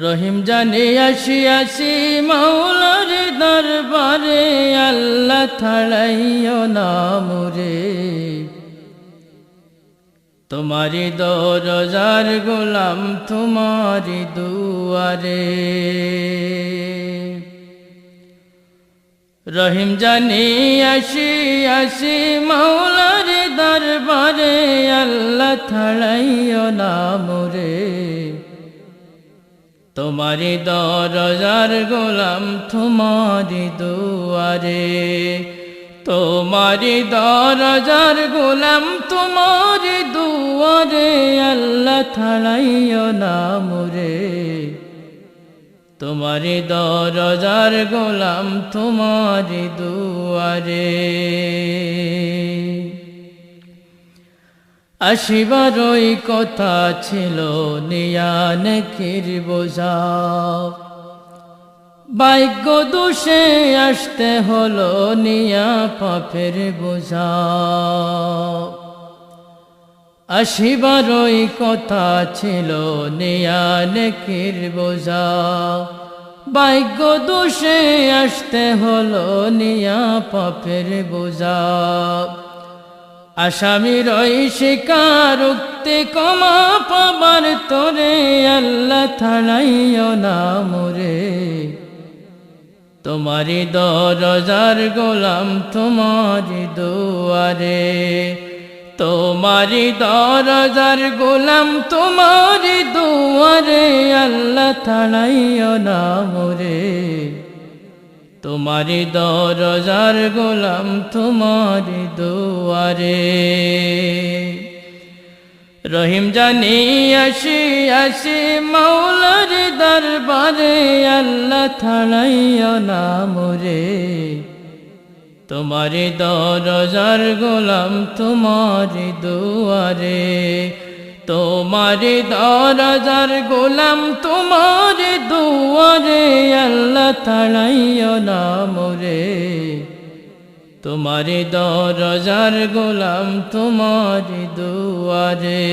রহিম জানে আসিয়াছি মাওলার দরবারে, আল্লাহ ছাড়াইও না মোরে। তোমারি দরজার গোলাম তোমারি দুয়ারে। রহিম জানি আসিয়াছি মাওলার দরবারে, আল্লাহ ছাড়াইও না মোরে। তোমারি দরজার গোলাম তোমারি দুয়ারে। তোমারি দরজার গোলাম তোমারি দুয়ারে, আল্লাহ ছাড়াইও না মোরে। তোমারি দরজার গোলাম তোমারি দুয়ারে। আসিবারই কথা ছিল নিয়া নেকির বোঝা, ভাগ্য দোষে আসতে হলো নিয়া পাপের বোঝা। আসিবারই কথা ছিল নিয়া নেকির বোঝা, ভাগ্য দোষে আসতে হলো নিয়া পাপের বোঝা। আসামির ওই স্বীকারোক্তি ক্ষমা পাবার তোরে, আল্লাহ ছাড়াইও না মোরে। তোমারি দরজার গোলাম তোমারি দুয়ারে। তোমারি দরজার গোলাম তোমারি দুয়ারে, আল্লাহ ছাড়াইও না মোরে। তোমারি দরজার গোলাম তোমারি দুয়ারে। রহিম জানি আসিয়াছি মাওলার দরবারে, আল্লাহ ছাড়াইও না মোরে। তোমারি দরজার গোলাম তোমারি দুয়ারে। তোমারি দরজার গোলাম তোমারি দুয়ারে, আল্লাহ ছাড়াইও না মোরে। তোমারি দরজার গোলাম তোমারি দুয়ারে।